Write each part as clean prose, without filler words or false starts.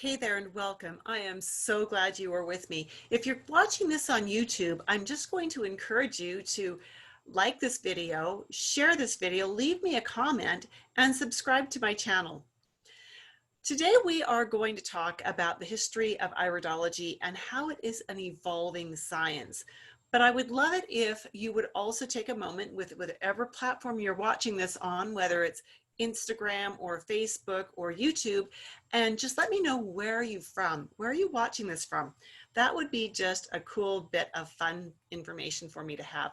Hey there and welcome. I am so glad you are with me. If you're watching this on YouTube, I'm just going to encourage you to like this video, share this video, leave me a comment, and subscribe to my channel. Today we are going to talk about the history of iridology and how it is an evolving science. But I would love it if you would also take a moment with whatever platform you're watching this on, whether it's Instagram or Facebook or YouTube, and just let me know where are you from? Where are you watching this from? That would be just a cool bit of fun information for me to have.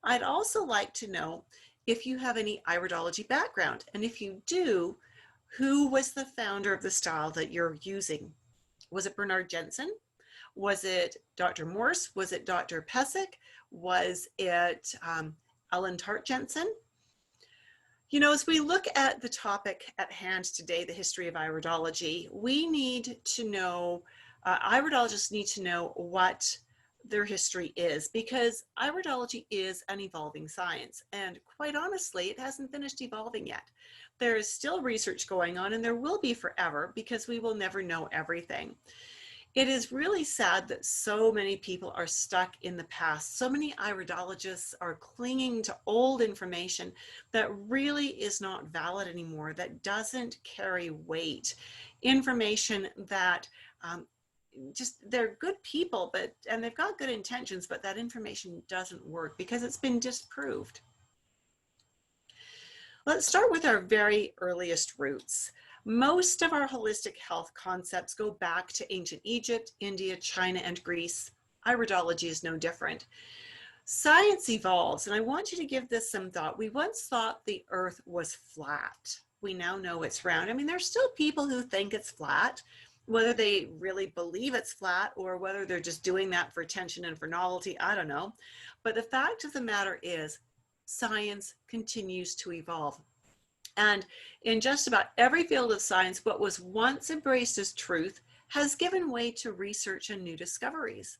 I'd also like to know if you have any iridology background, and if you do, who was the founder of the style that you're using? Was it Bernard Jensen? Was it Dr. Morse? Was it Dr. Pesach? Was it Ellen Tart Jensen? You know, as we look at the topic at hand today, the history of iridology, we need to know, iridologists need to know what their history is, because iridology is an evolving science. And quite honestly, it hasn't finished evolving yet. There is still research going on, and there will be forever, because we will never know everything. It is really sad that so many people are stuck in the past. So many iridologists are clinging to old information that really is not valid anymore, that doesn't carry weight. Information that just, they're good people, and they've got good intentions, but that information doesn't work because it's been disproved. Let's start with our very earliest roots. Most of our holistic health concepts go back to ancient Egypt, India, China, and Greece. Iridology is no different. Science evolves, and I want you to give this some thought. We once thought the earth was flat. We now know it's round. I mean, there's still people who think it's flat, whether they really believe it's flat or whether they're just doing that for attention and for novelty, I don't know. But the fact of the matter is, science continues to evolve. And in just about every field of science, what was once embraced as truth has given way to research and new discoveries.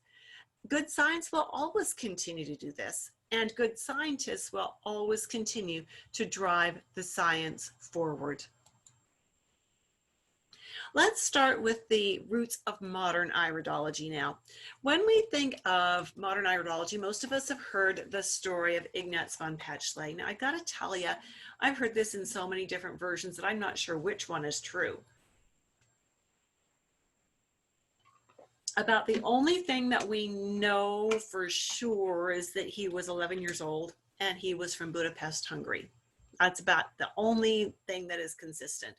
Good science will always continue to do this, and good scientists will always continue to drive the science forward. Let's start with the roots of modern iridology now. When we think of modern iridology, most of us have heard the story of Ignaz von Petzschley. Now, I gotta tell you, I've heard this in so many different versions that I'm not sure which one is true. About the only thing that we know for sure is that he was 11 years old and he was from Budapest, Hungary. That's about the only thing that is consistent.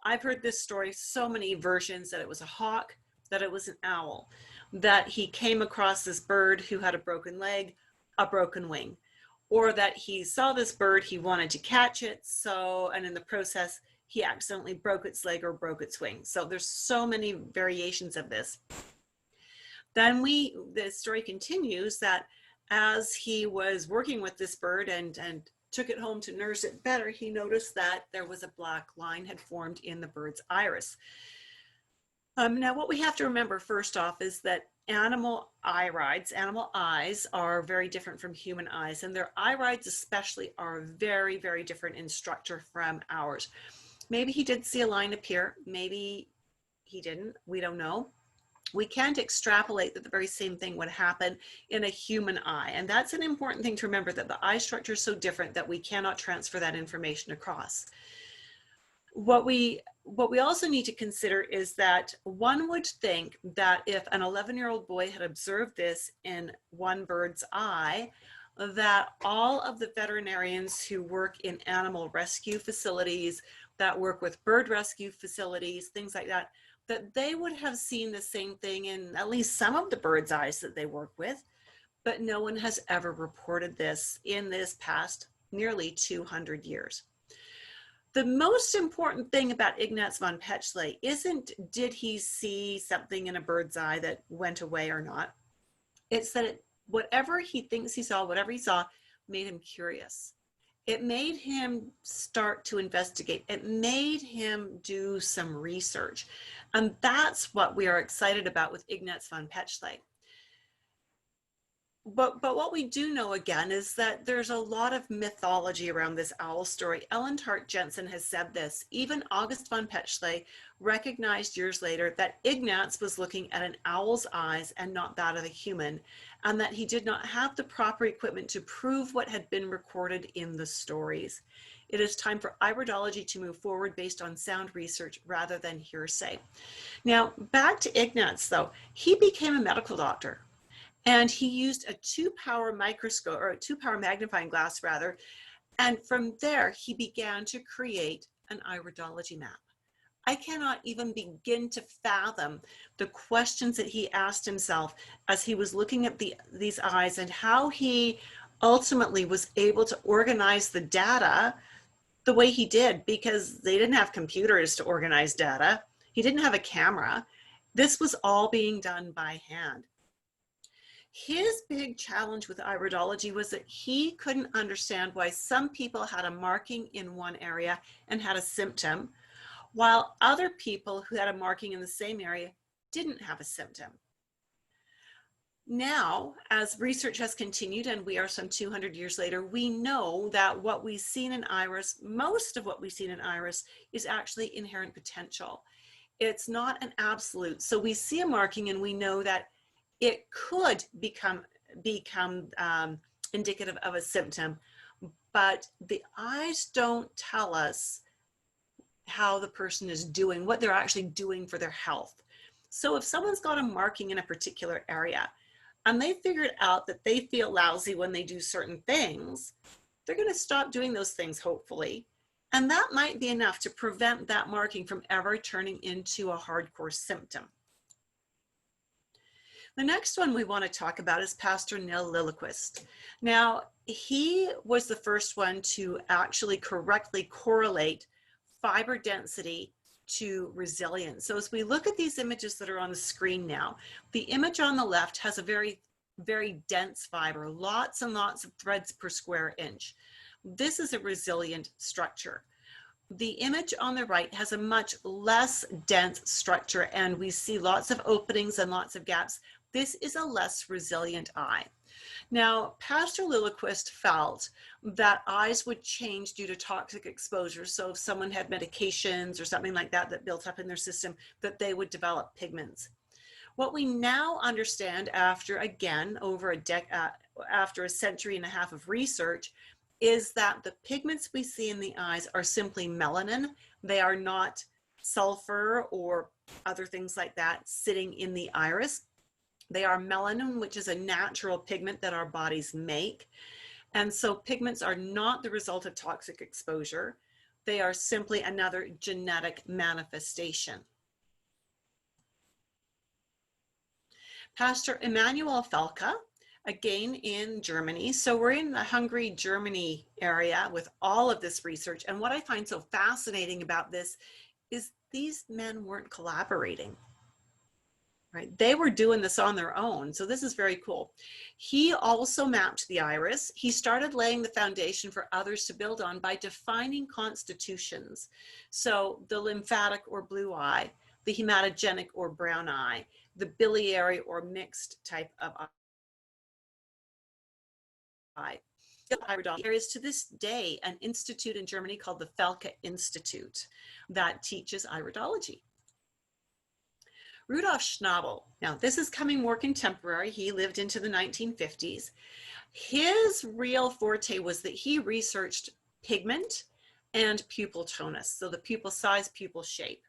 I've heard this story so many versions, that it was a hawk, that it was an owl, that he came across this bird who had a broken leg, a broken wing, or that he saw this bird, he wanted to catch it, and in the process, he accidentally broke its leg or broke its wing. So there's so many variations of this. Then the story continues that as he was working with this bird and took it home to nurse it better, he noticed that there was a black line had formed in the bird's iris. Now, what we have to remember first off is that animal irides, animal eyes, are very different from human eyes, and their irides especially are very, very different in structure from ours. Maybe he did see a line appear, maybe he didn't, we don't know. We can't extrapolate that the very same thing would happen in a human eye. And that's an important thing to remember, that the eye structure is so different that we cannot transfer that information across. What we also need to consider is that one would think that if an 11-year-old boy had observed this in one bird's eye, that all of the veterinarians who work in animal rescue facilities, that work with bird rescue facilities, things like that, that they would have seen the same thing in at least some of the birds' eyes that they work with, but no one has ever reported this in this past nearly 200 years. The most important thing about Ignaz von Petzschley isn't did he see something in a bird's eye that went away or not. It's that whatever he thinks he saw, whatever he saw, made him curious. It made him start to investigate. It made him do some research. And that's what we are excited about with Ignaz von Petzschley. But what we do know again is that there's a lot of mythology around this owl story. Ellen Tart Jensen has said this. Even August von Petschle recognized years later that Ignaz was looking at an owl's eyes and not that of a human, and that he did not have the proper equipment to prove what had been recorded in the stories. It is time for iridology to move forward based on sound research rather than hearsay. Now, back to Ignaz, though. He became a medical doctor. And he used a 2-power microscope, or a 2-power magnifying glass rather. And from there, he began to create an iridology map. I cannot even begin to fathom the questions that he asked himself as he was looking at these eyes, and how he ultimately was able to organize the data the way he did, because they didn't have computers to organize data. He didn't have a camera. This was all being done by hand. His big challenge with iridology was that he couldn't understand why some people had a marking in one area and had a symptom, while other people who had a marking in the same area didn't have a symptom. Now, as research has continued, and we are some 200 years later, we know that what we've seen in iris, most of what we've seen in iris, is actually inherent potential. It's not an absolute. So we see a marking and we know that it could become indicative of a symptom, but the eyes don't tell us how the person is doing, what they're actually doing for their health. So if someone's got a marking in a particular area and they figured out that they feel lousy when they do certain things, they're going to stop doing those things, hopefully. And that might be enough to prevent that marking from ever turning into a hardcore symptom. The next one we want to talk about is Pastor Nils Liljeqvist. Now, he was the first one to actually correctly correlate fiber density to resilience. So as we look at these images that are on the screen now, the image on the left has a very, very dense fiber, lots and lots of threads per square inch. This is a resilient structure. The image on the right has a much less dense structure, and we see lots of openings and lots of gaps. This is a less resilient eye. Now, Pastor Liljeqvist felt that eyes would change due to toxic exposure. So if someone had medications or something like that that built up in their system, that they would develop pigments. What we now understand after, again, after a century and a half of research, is that the pigments we see in the eyes are simply melanin. They are not sulfur or other things like that sitting in the iris. They are melanin, which is a natural pigment that our bodies make. And so pigments are not the result of toxic exposure. They are simply another genetic manifestation. Pastor Emanuel Felke, again in Germany. So we're in the Hungary, Germany area with all of this research. And what I find so fascinating about this is these men weren't collaborating. Right? They were doing this on their own. So this is very cool. He also mapped the iris. He started laying the foundation for others to build on by defining constitutions. So the lymphatic or blue eye, the hematogenic or brown eye, the biliary or mixed type of eye. There is to this day an institute in Germany called the Felke Institute that teaches iridology. Rudolf Schnabel, now this is coming more contemporary. He lived into the 1950s. His real forte was that he researched pigment and pupil tonus, so the pupil size, pupil shape.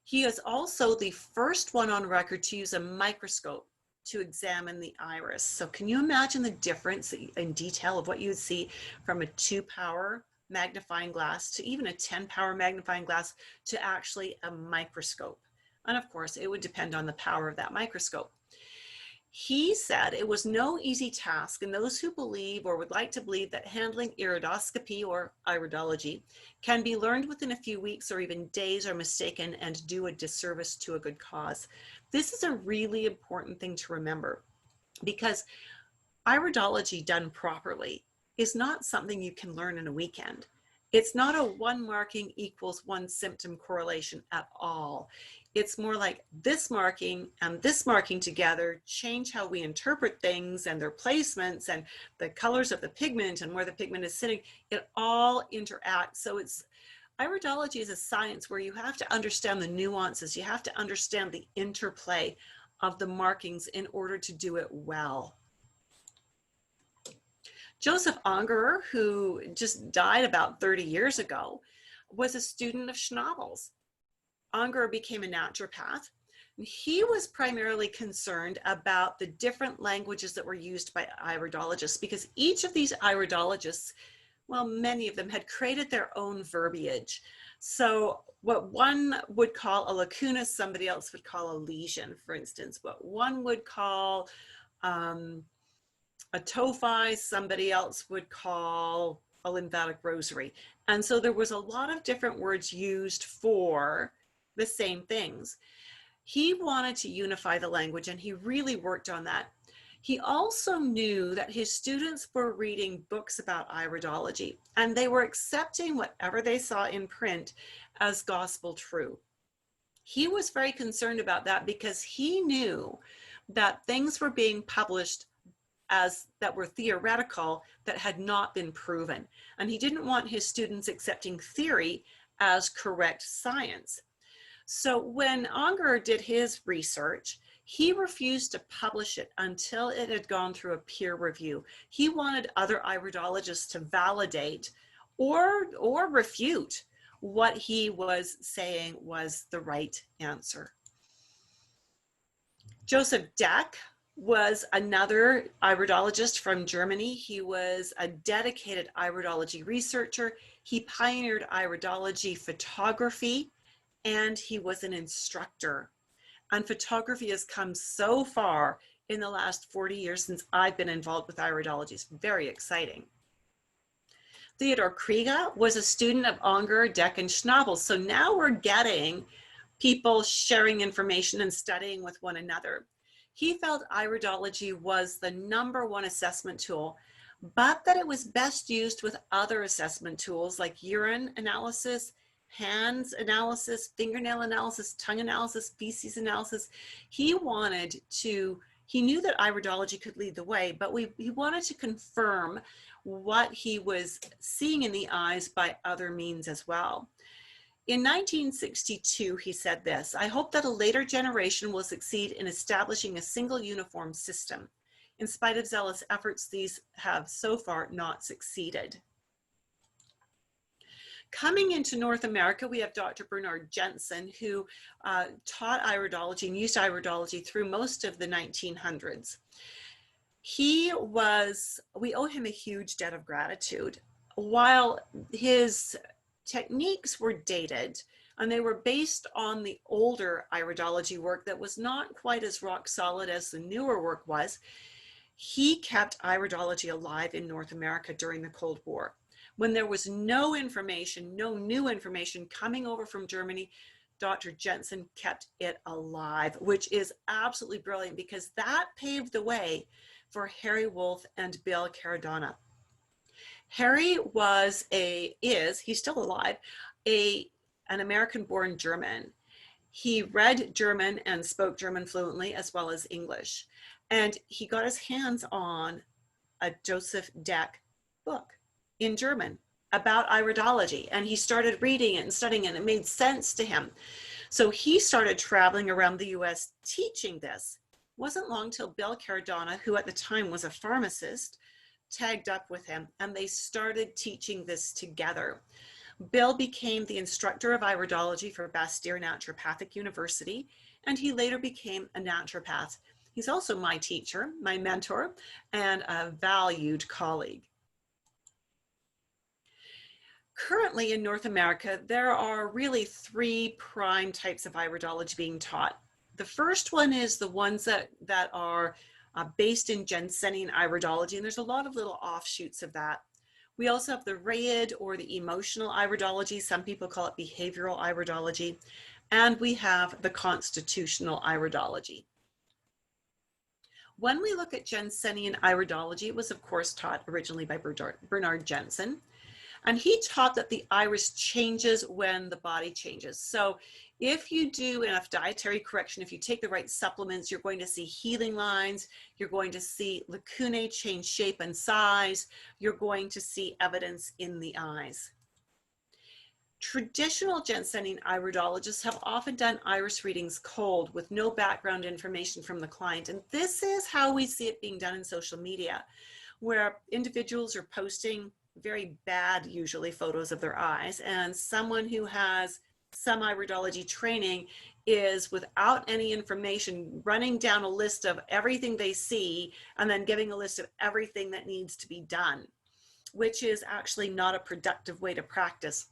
He is also the first one on record to use a microscope to examine the iris. So can you imagine the difference in detail of what you would see from a 2-power magnifying glass to even a 10-power magnifying glass to actually a microscope? And of course, it would depend on the power of that microscope. He said it was no easy task, and those who believe or would like to believe that handling iridoscopy or iridology can be learned within a few weeks or even days are mistaken and do a disservice to a good cause. This is a really important thing to remember, because iridology done properly is not something you can learn in a weekend. It's not a one marking equals one symptom correlation at all. It's more like this marking and this marking together change how we interpret things and their placements and the colors of the pigment and where the pigment is sitting. It all interacts. So iridology is a science where you have to understand the nuances. You have to understand the interplay of the markings in order to do it well. Joseph Ungerer, who just died about 30 years ago, was a student of Schnabel's. Ungerer became a naturopath. He was primarily concerned about the different languages that were used by iridologists, because each of these iridologists, well, many of them had created their own verbiage. So what one would call a lacuna, somebody else would call a lesion, for instance. What one would call a tophi, somebody else would call a lymphatic rosary. And so there was a lot of different words used for the same things. He wanted to unify the language, and he really worked on that. He also knew that his students were reading books about iridology, and they were accepting whatever they saw in print as gospel true. He was very concerned about that because he knew that things were being published as that were theoretical that had not been proven. And he didn't want his students accepting theory as correct science. So when Ungerer did his research, he refused to publish it until it had gone through a peer review. He wanted other iridologists to validate or refute what he was saying was the right answer. Joseph Deck was another iridologist from Germany. He was a dedicated iridology researcher. He pioneered iridology photography, and he was an instructor. And photography has come so far in the last 40 years since I've been involved with iridology. It's very exciting. Theodor Kriege was a student of Ungerer, Deck, and Schnabel. So now we're getting people sharing information and studying with one another. He felt iridology was the #1 assessment tool, but that it was best used with other assessment tools like urine analysis, hands analysis, fingernail analysis, tongue analysis, feces analysis. He knew that iridology could lead the way, but he wanted to confirm what he was seeing in the eyes by other means as well. In 1962, he said this: "I hope that a later generation will succeed in establishing a single uniform system. In spite of zealous efforts, these have so far not succeeded." Coming into North America, we have Dr. Bernard Jensen, who taught iridology and used iridology through most of the 1900s. We owe him a huge debt of gratitude. While his techniques were dated and they were based on the older iridology work that was not quite as rock solid as the newer work was, he kept iridology alive in North America during the Cold War. When there was no information, no new information coming over from Germany, Dr. Jensen kept it alive, which is absolutely brilliant because that paved the way for Harry Wolff and Bill Cardona. Harry he's still alive, an American-born German. He read German and spoke German fluently as well as English. And he got his hands on a Joseph Deck book in German about iridology. And he started reading it and studying it, and it made sense to him. So he started traveling around the US teaching this. It wasn't long till Bill Cardona, who at the time was a pharmacist, tagged up with him, and they started teaching this together. Bill became the instructor of iridology for Bastyr Naturopathic University, and he later became a naturopath. He's also my teacher, my mentor, and a valued colleague. Currently in North America, there are really 3 prime types of iridology being taught. The first one is the ones that are based in Jensenian iridology, and there's a lot of little offshoots of that. We also have the Rayid, or the emotional iridology. Some people call it behavioral iridology. And we have the constitutional iridology. When we look at Jensenian iridology, it was of course taught originally by Bernard Jensen. And he taught that the iris changes when the body changes. So If you do enough dietary correction, if you take the right supplements, you're going to see healing lines, you're going to see lacunae change shape and size, you're going to see evidence in the eyes. Traditional Jensenian iridologists have often done iris readings cold with no background information from the client. And this is how we see it being done in social media, where individuals are posting very bad, usually, photos of their eyes. And someone who has some iridology training is, without any information, running down a list of everything they see and then giving a list of everything that needs to be done, which is actually not a productive way to practice.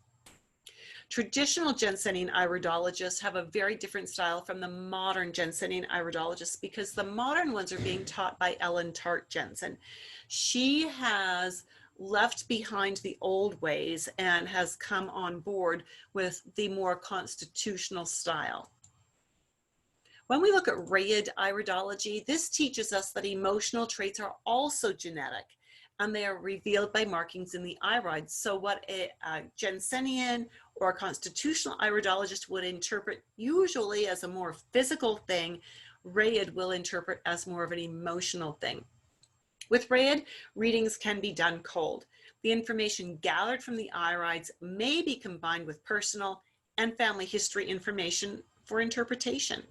Traditional Jensenian iridologists have a very different style from the modern Jensenian iridologists, because the modern ones are being taught by Ellen Tart Jensen. She has left behind the old ways and has come on board with the more constitutional style. When we look at Rayid iridology, this teaches us that emotional traits are also genetic, and they are revealed by markings in the irides. So what a Jensenian or a constitutional iridologist would interpret usually as a more physical thing, Rayid will interpret as more of an emotional thing. With Rayid, readings can be done cold. The information gathered from the irides may be combined with personal and family history information for interpretation.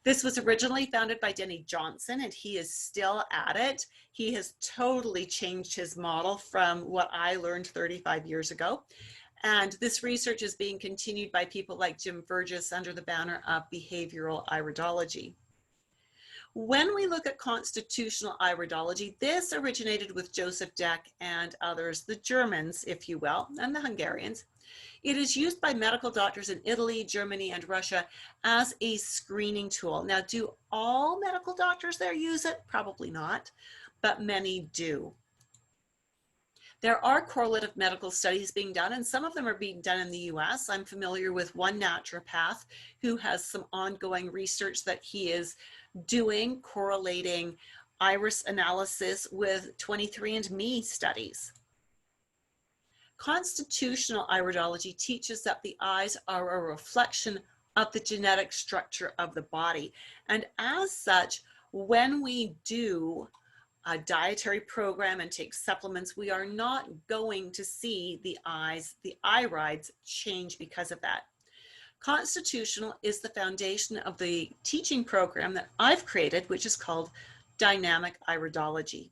This was originally founded by Denny Johnson, and he is still at it. He has totally changed his model from what I learned 35 years ago. And this research is being continued by people like Jim Burgess under the banner of behavioral iridology. When we look at constitutional iridology, this originated with Joseph Deck and others, the Germans, if you will, and the Hungarians. It is used by medical doctors in Italy, Germany, and Russia as a screening tool. Now, do all medical doctors there use it? Probably not, but many do. There are correlative medical studies being done, and some of them are being done in the US. I'm familiar with one naturopath who has some ongoing research that he is doing, correlating iris analysis with 23andMe studies. Constitutional iridology teaches that the eyes are a reflection of the genetic structure of the body. And as such, when we do a dietary program and take supplements, we are not going to see the eyes, the irides, change because of that. Constitutional is the foundation of the teaching program that I've created, which is called Dynamic Iridology.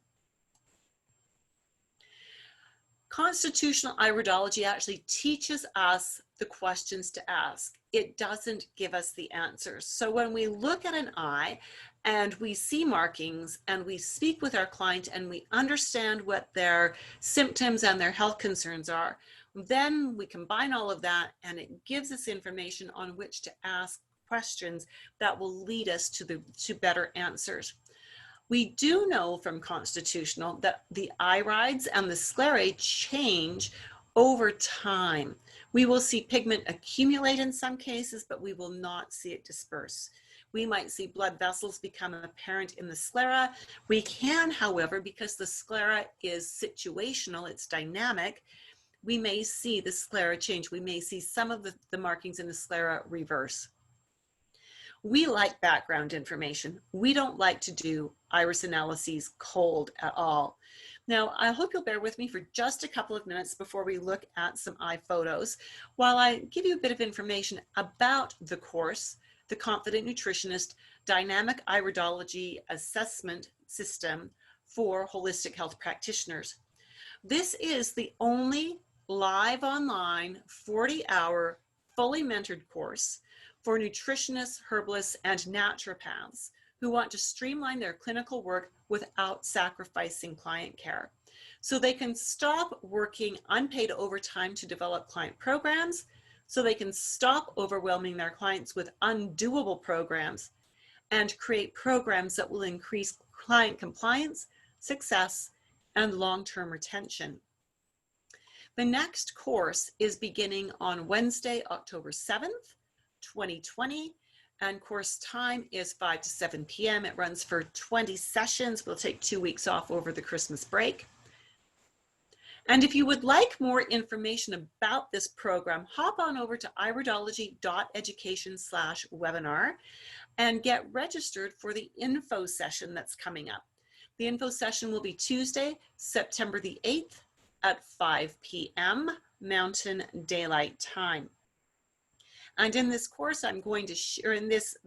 Constitutional iridology actually teaches us the questions to ask. It doesn't give us the answers. So when we look at an eye and we see markings and we speak with our client and we understand what their symptoms and their health concerns are, then we combine all of that and it gives us information on which to ask questions that will lead us to better answers. We do know from constitutional that the irides and the sclerae change over time. We will see pigment accumulate in some cases, but we will not see it disperse. We might see blood vessels become apparent in the sclera. We can, however, because the sclera is situational, it's dynamic, we may see the sclera change. We may see some of the markings in the sclera reverse. We like background information. We don't like to do iris analyses cold at all. Now, I hope you'll bear with me for just a couple of minutes before we look at some eye photos, while I give you a bit of information about the course, the Confident Nutritionist Dynamic Iridology Assessment System for Holistic Health Practitioners. This is the only live online 40-hour fully mentored course for nutritionists, herbalists, and naturopaths who want to streamline their clinical work without sacrificing client care. So they can stop working unpaid overtime to develop client programs, so they can stop overwhelming their clients with undoable programs and create programs that will increase client compliance, success, and long-term retention. The next course is beginning on Wednesday, October 7th, 2020, and course time is 5 to 7 p.m. It runs for 20 sessions. We'll take 2 weeks off over the Christmas break. And if you would like more information about this program, hop on over to iridology.education/webinar and get registered for the info session that's coming up. The info session will be Tuesday, September the 8th at 5 p.m. Mountain Daylight Time. And in this course, I'm going to share, in this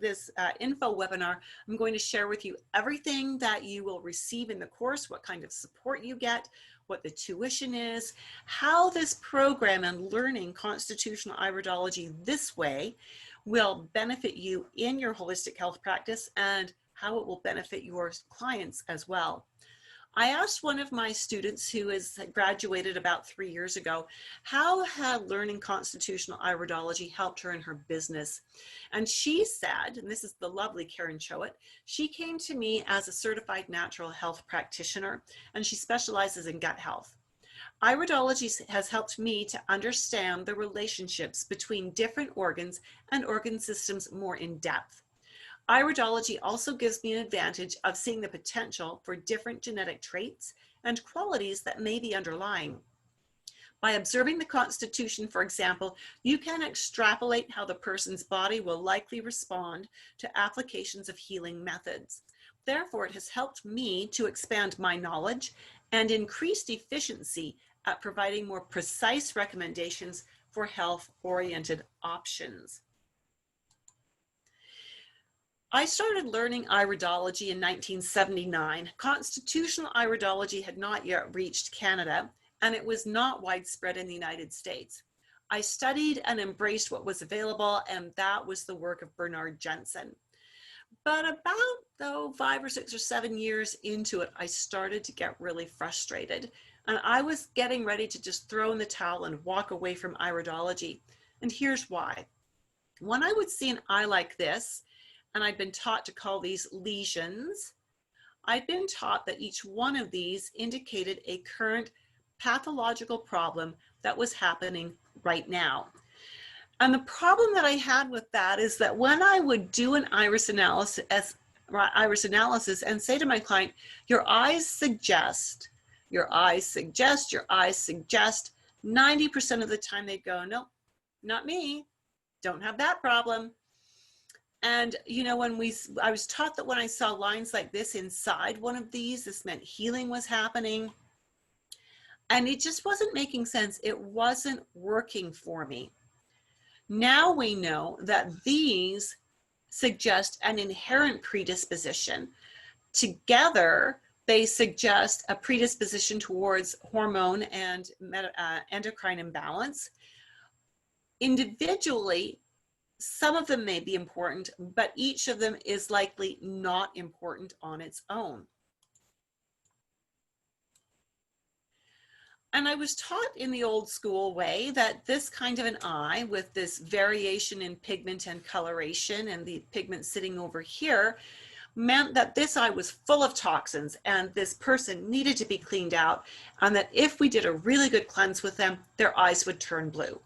info webinar, I'm going to share with you everything that you will receive in the course, what kind of support you get, what the tuition is, how this program and learning constitutional iridology this way will benefit you in your holistic health practice, and how it will benefit your clients as well. I asked one of my students who has graduated about 3 years ago, how had learning constitutional iridology helped her in her business? And she said, and this is the lovely Karen Choate, she came to me as a certified natural health practitioner, and she specializes in gut health. Iridology has helped me to understand the relationships between different organs and organ systems more in depth. Iridology also gives me an advantage of seeing the potential for different genetic traits and qualities that may be underlying. By observing the constitution, for example, you can extrapolate how the person's body will likely respond to applications of healing methods. Therefore, it has helped me to expand my knowledge and increased efficiency at providing more precise recommendations for health-oriented options. I started learning iridology in 1979. Constitutional iridology had not yet reached Canada, and it was not widespread in the United States. I studied and embraced what was available, and that was the work of Bernard Jensen. But about 5 or 6 or 7 years into it, I started to get really frustrated, and I was getting ready to just throw in the towel and walk away from iridology. And here's why. When I would see an eye like this, and I'd been taught to call these lesions, I'd been taught that each one of these indicated a current pathological problem that was happening right now. And the problem that I had with that is that when I would do an iris analysis and say to my client, your eyes suggest, 90% of the time they'd go, nope, not me, don't have that problem. And, you know, I was taught that when I saw lines like this inside one of these, this meant healing was happening. And it just wasn't making sense. It wasn't working for me. Now we know that these suggest an inherent predisposition. Together, they suggest a predisposition towards hormone and endocrine imbalance. Individually, some of them may be important, but each of them is likely not important on its own. And I was taught in the old school way that this kind of an eye with this variation in pigment and coloration and the pigment sitting over here meant that this eye was full of toxins and this person needed to be cleaned out, and that if we did a really good cleanse with them, their eyes would turn blue.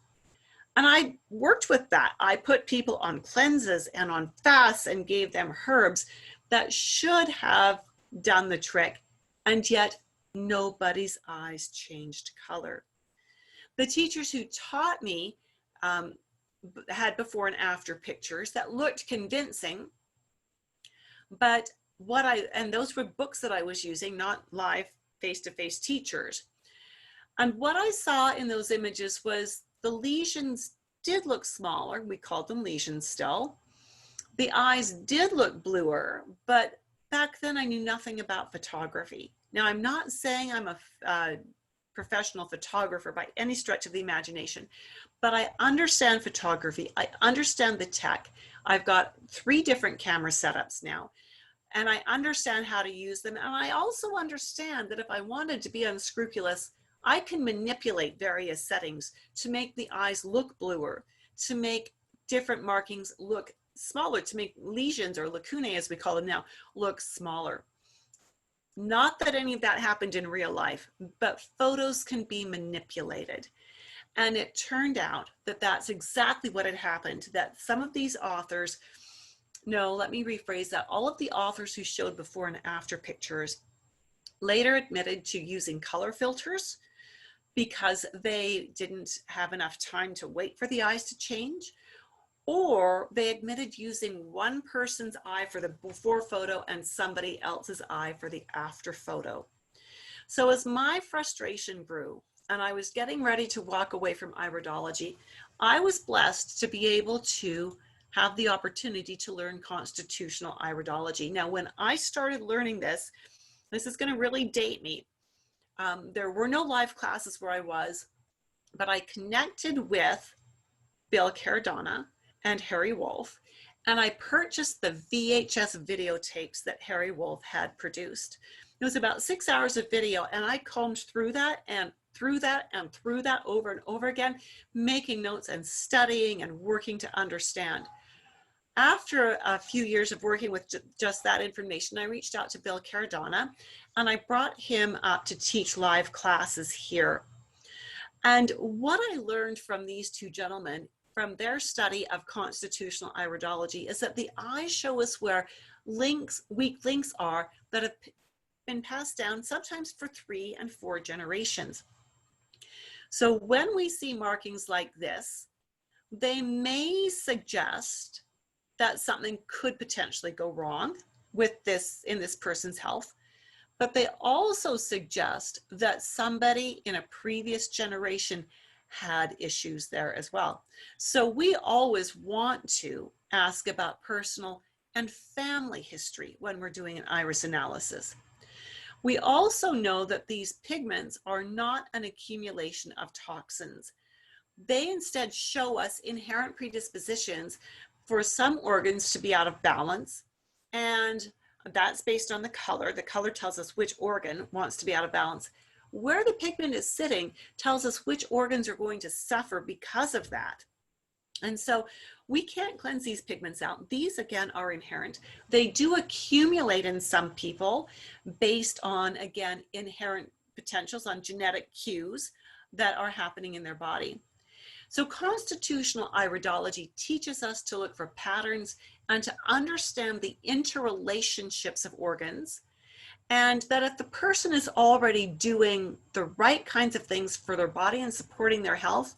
And I worked with that. I put people on cleanses and on fasts and gave them herbs that should have done the trick, and yet nobody's eyes changed color. The teachers who taught me had before and after pictures that looked convincing, but and those were books that I was using, not live face-to-face teachers. And what I saw in those images was the lesions did look smaller. We called them lesions still. The eyes did look bluer, but back then I knew nothing about photography. Now, I'm not saying I'm a professional photographer by any stretch of the imagination, but I understand photography. I understand the tech. I've got 3 different camera setups now, and I understand how to use them. And I also understand that if I wanted to be unscrupulous, I can manipulate various settings to make the eyes look bluer, to make different markings look smaller, to make lesions, or lacunae as we call them now, look smaller. Not that any of that happened in real life, but photos can be manipulated. And it turned out that that's exactly what had happened, that some of these authors, no, let me rephrase that, all of the authors who showed before and after pictures later admitted to using color filters because they didn't have enough time to wait for the eyes to change, or they admitted using one person's eye for the before photo and somebody else's eye for the after photo. So as my frustration grew and I was getting ready to walk away from iridology, I was blessed to be able to have the opportunity to learn constitutional iridology. Now, when I started learning this is going to really date me. There were no live classes where I was, but I connected with Bill Cardona and Harry Wolf, and I purchased the VHS videotapes that Harry Wolf had produced. It was about 6 hours of video, and I combed through that and through that and through that over and over again, making notes and studying and working to understand. After a few years of working with just that information, I reached out to Bill Cardona, and I brought him up to teach live classes here. And what I learned from these two gentlemen, from their study of constitutional iridology, is that the eyes show us where weak links are that have been passed down sometimes for 3 and 4 generations. So when we see markings like this, they may suggest that something could potentially go wrong with this in this person's health, but they also suggest that somebody in a previous generation had issues there as well. So we always want to ask about personal and family history when we're doing an iris analysis. We also know that these pigments are not an accumulation of toxins. They instead show us inherent predispositions for some organs to be out of balance, and that's based on the color. The color tells us which organ wants to be out of balance. Where the pigment is sitting tells us which organs are going to suffer because of that. And so we can't cleanse these pigments out. These, again, are inherent. They do accumulate in some people based on, again, inherent potentials, on genetic cues that are happening in their body. So constitutional iridology teaches us to look for patterns and to understand the interrelationships of organs, and that if the person is already doing the right kinds of things for their body and supporting their health,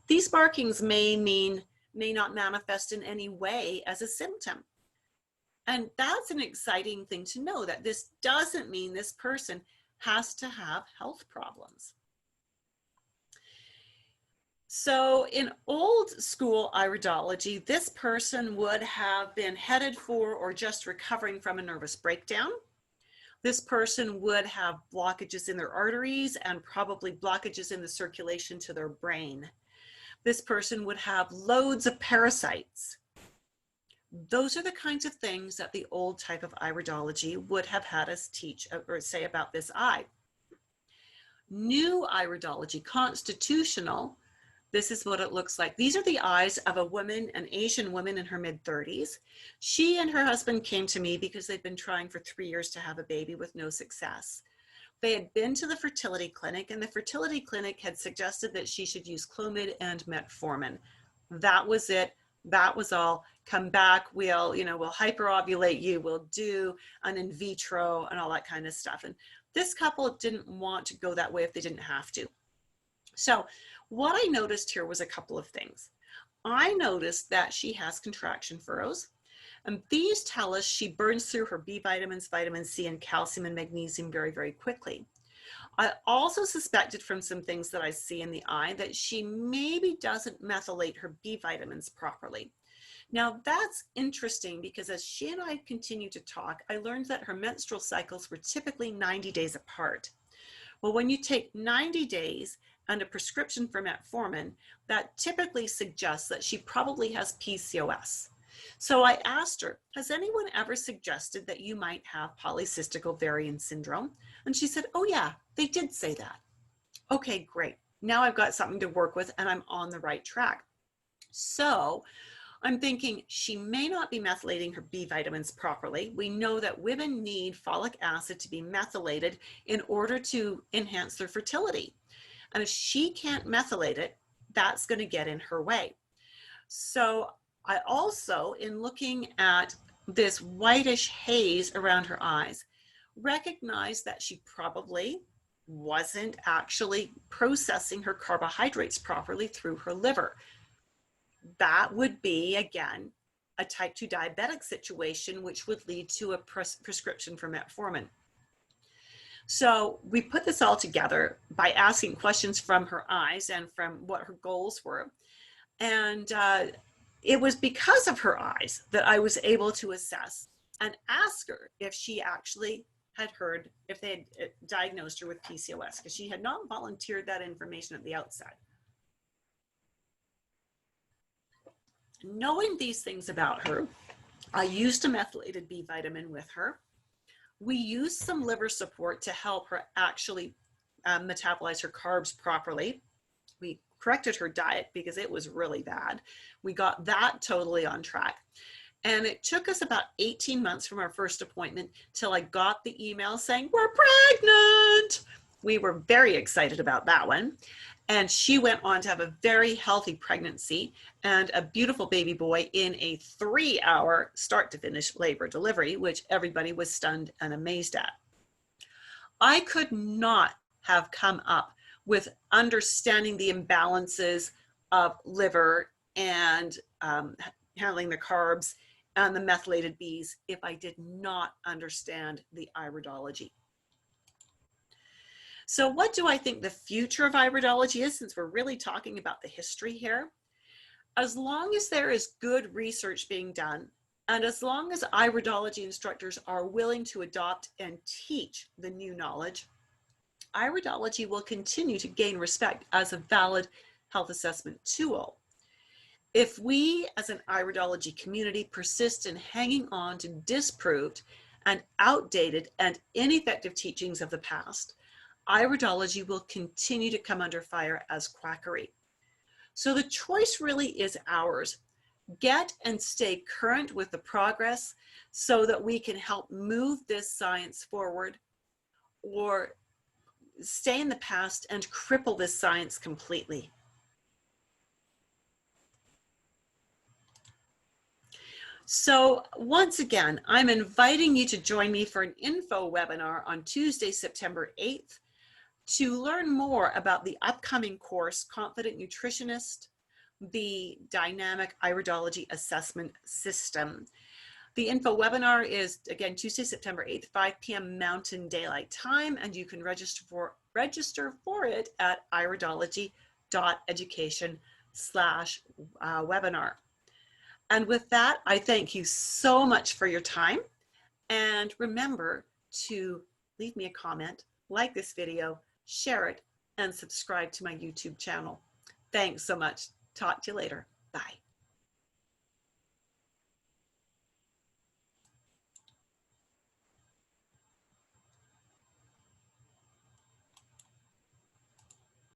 these markings may not manifest in any way as a symptom. And that's an exciting thing to know, that this doesn't mean this person has to have health problems. So in old school iridology, this person would have been headed for or just recovering from a nervous breakdown. This person would have blockages in their arteries and probably blockages in the circulation to their brain. This person would have loads of parasites. Those are the kinds of things that the old type of iridology would have had us teach or say about this eye. New iridology, constitutional, this is what it looks like. These are the eyes of a woman, an Asian woman in her mid-30s. She and her husband came to me because they'd been trying for 3 years to have a baby with no success. They had been to the fertility clinic, and the fertility clinic had suggested that she should use Clomid and metformin. That was it. That was all. Come back, we'll hyperovulate you, we'll do an in vitro and all that kind of stuff. And this couple didn't want to go that way if they didn't have to. So what I noticed here was a couple of things. I noticed that she has contraction furrows, and these tell us she burns through her B vitamins, vitamin C, and calcium and magnesium very, very quickly. I also suspected from some things that I see in the eye that she maybe doesn't methylate her B vitamins properly. Now that's interesting, because as she and I continued to talk, I learned that her menstrual cycles were typically 90 days apart. Well, when you take 90 days and a prescription for metformin, that typically suggests that she probably has PCOS. So I asked her, has anyone ever suggested that you might have polycystic ovarian syndrome? And she said, oh yeah, they did say that. Okay, great. Now I've got something to work with and I'm on the right track. So I'm thinking she may not be methylating her B vitamins properly. We know that women need folic acid to be methylated in order to enhance their fertility. And if she can't methylate it, that's going to get in her way. So I also, in looking at this whitish haze around her eyes, recognized that she probably wasn't actually processing her carbohydrates properly through her liver. That would be, again, a type 2 diabetic situation, which would lead to a prescription for metformin. So we put this all together by asking questions from her eyes and from what her goals were. And it was because of her eyes that I was able to assess and ask her if she actually had heard, if they had diagnosed her with PCOS, because she had not volunteered that information at the outset. Knowing these things about her, I used a methylated B vitamin with her. We used some liver support to help her actually metabolize her carbs properly. We corrected her diet because it was really bad. We got that totally on track. And it took us about 18 months from our first appointment till I got the email saying, we're pregnant. We were very excited about that one. And she went on to have a very healthy pregnancy and a beautiful baby boy in a 3-hour start to finish labor delivery, which everybody was stunned and amazed at. I could not have come up with understanding the imbalances of liver and handling the carbs and the methylated Bs if I did not understand the iridology. So what do I think the future of iridology is, since we're really talking about the history here? As long as there is good research being done, and as long as iridology instructors are willing to adopt and teach the new knowledge, iridology will continue to gain respect as a valid health assessment tool. If we as an iridology community persist in hanging on to disproved and outdated and ineffective teachings of the past, iridology will continue to come under fire as quackery. So the choice really is ours. Get and stay current with the progress so that we can help move this science forward, or stay in the past and cripple this science completely. So once again, I'm inviting you to join me for an info webinar on Tuesday, September 8th, to learn more about the upcoming course, Confident Nutritionist, the Dynamic Iridology Assessment System. The info webinar is, again, Tuesday, September 8th, 5 p.m. Mountain Daylight Time, and you can register for it at iridology.education/webinar. And with that, I thank you so much for your time. And remember to leave me a comment, like this video, share it, and subscribe to my YouTube channel. Thanks so much. Talk to you later. Bye.